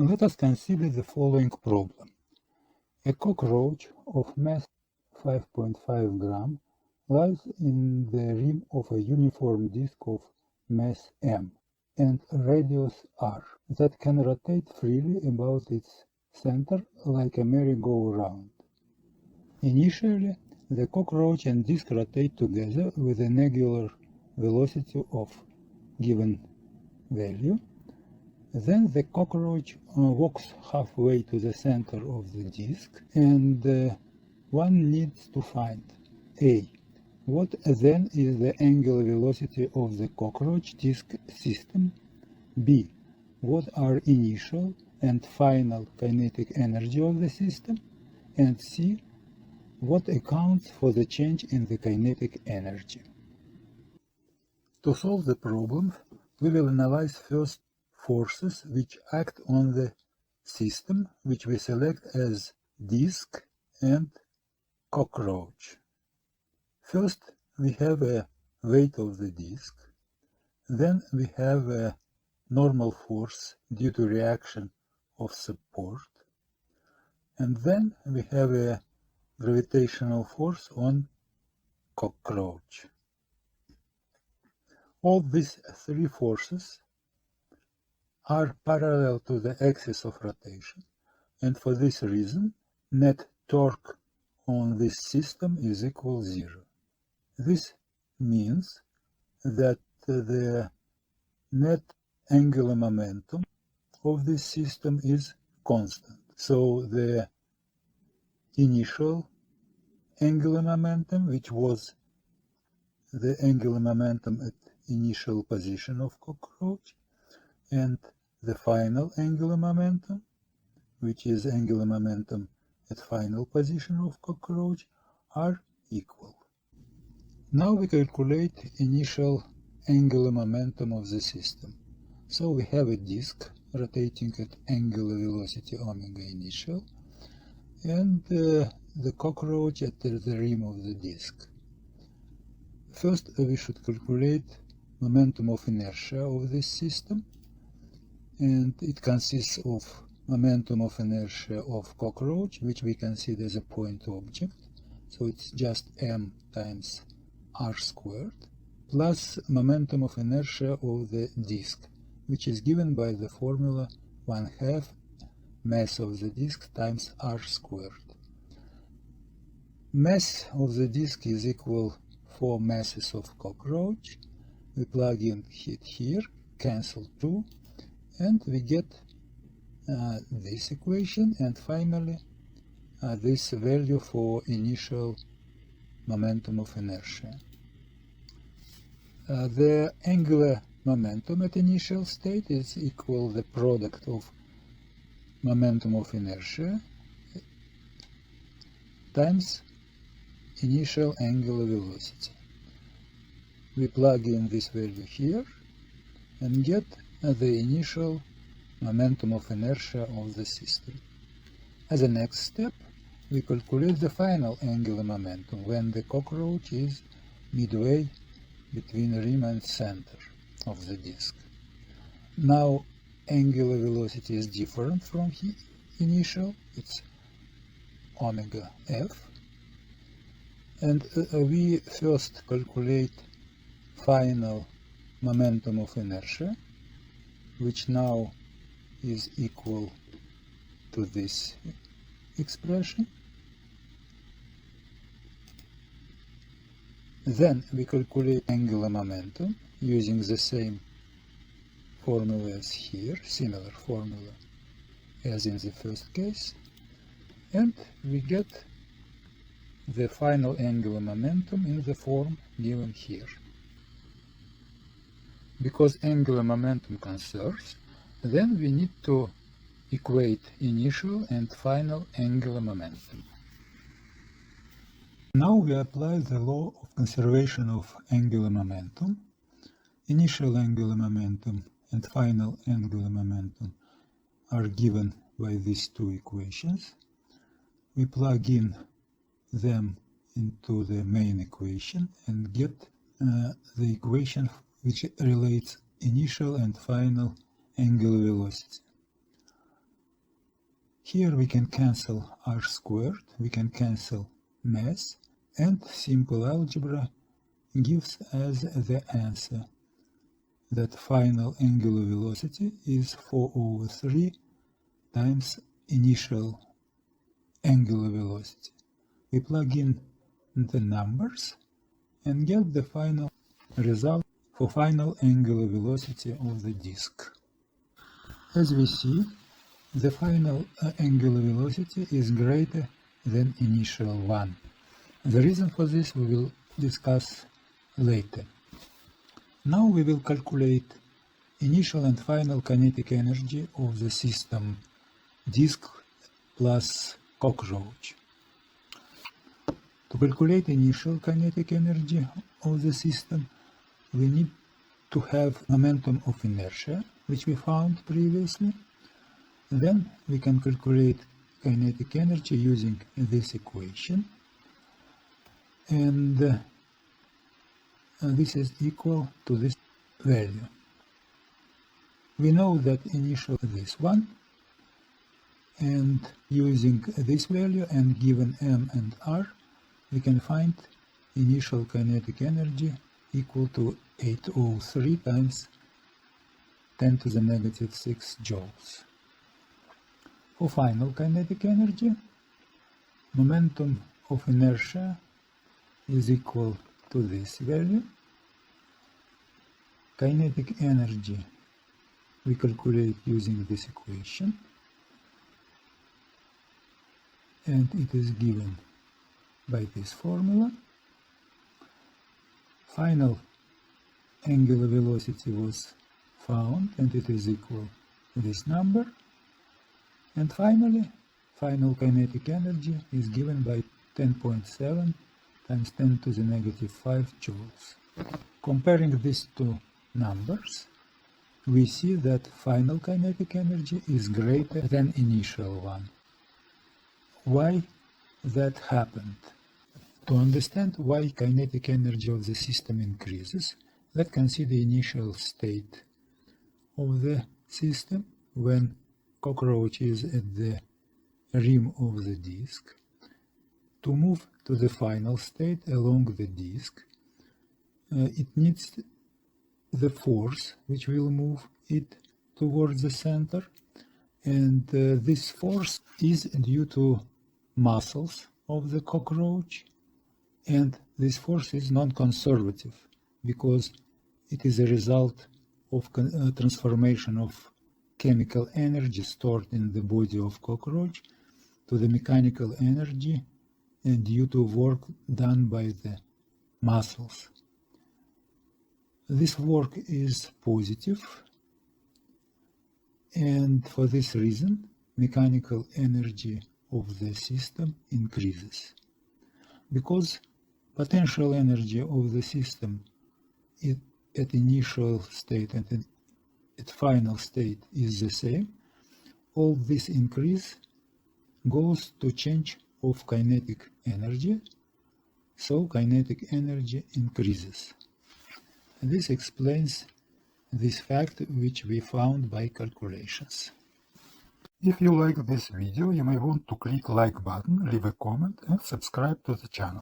Let us consider the following problem. A cockroach of mass 5.5 gram lies in the rim of a uniform disk of mass m and radius r that can rotate freely about its center like a merry-go-round. Initially, the cockroach and disk rotate together with an angular velocity of given value. Then the cockroach walks halfway to the center of the disk, and one needs to find A. What then is the angular velocity of the cockroach disk system? B. What are initial and final kinetic energy of the system? And C. What accounts for the change in the kinetic energy? To solve the problem, we will analyze first forces which act on the system, which we select as disk and cockroach. First, we have a weight of the disk. Then we have a normal force due to reaction of support. And then we have a gravitational force on cockroach. All these three forces are parallel to the axis of rotation, and for this reason, net torque on this system is equal 0. This means that the net angular momentum of this system is constant. So the initial angular momentum, which was the angular momentum at initial position of cockroach, and the final angular momentum, which is angular momentum at final position of cockroach, are equal. Now we calculate initial angular momentum of the system. So we have a disk rotating at angular velocity omega initial, and the cockroach at the rim of the disk. First, we should calculate momentum of inertia of this system, and it consists of momentum of inertia of cockroach, which we consider as a point object, so it's just m times r squared, plus momentum of inertia of the disk, which is given by the formula 1/2 mass of the disk times r squared. Mass of the disk is equal 4 masses of cockroach. We plug in it here, cancel 2, and we get this equation, and finally this value for initial momentum of inertia. The angular momentum at initial state is equal the product of momentum of inertia times initial angular velocity. We plug in this value here and get the initial momentum of inertia of the system. As a next step, we calculate the final angular momentum when the cockroach is midway between rim and center of the disk. Now angular velocity is different from initial, it's omega f, and we first calculate final momentum of inertia, which now is equal to this expression. Then we calculate angular momentum using the same formula as here, similar formula as in the first case, and we get the final angular momentum in the form given here. Because angular momentum conserves, then we need to equate initial and final angular momentum. Now we apply the law of conservation of angular momentum. Initial angular momentum and final angular momentum are given by these two equations. We plug in them into the main equation and get the equation which relates initial and final angular velocity. Here we can cancel r squared, we can cancel mass, and simple algebra gives us the answer that final angular velocity is 4/3 times initial angular velocity. We plug in the numbers and get the final result for final angular velocity of the disk. As we see, the final angular velocity is greater than initial one. The reason for this we will discuss later. Now we will calculate initial and final kinetic energy of the system disk plus cockroach. To calculate initial kinetic energy of the system, we need to have momentum of inertia, which we found previously. Then we can calculate kinetic energy using this equation, and this is equal to this value. We know that initial is this one, and using this value and given m and r, we can find initial kinetic energy equal to 803 times 10 to the negative 6 joules. For final kinetic energy, momentum of inertia is equal to this value. Kinetic energy we calculate using this equation, and it is given by this formula. Final angular velocity was found, and it is equal to this number. And finally, final kinetic energy is given by 10.7 times 10 to the negative 5 joules. Comparing these two numbers, we see that final kinetic energy is greater than initial one. Why that happened? To understand why kinetic energy of the system increases, let's consider the initial state of the system when cockroach is at the rim of the disk. To move to the final state along the disk, it needs the force which will move it towards the center, and this force is due to muscles of the cockroach, and this force is non-conservative because it is a result of transformation of chemical energy stored in the body of cockroach to the mechanical energy and due to work done by the muscles. This work is positive, and for this reason mechanical energy of the system increases. Because potential energy of the system at initial state and at final state is the same, all this increase goes to change of kinetic energy, so kinetic energy increases. This explains this fact which we found by calculations. If you like this video, you may want to click like button, leave a comment and subscribe to the channel.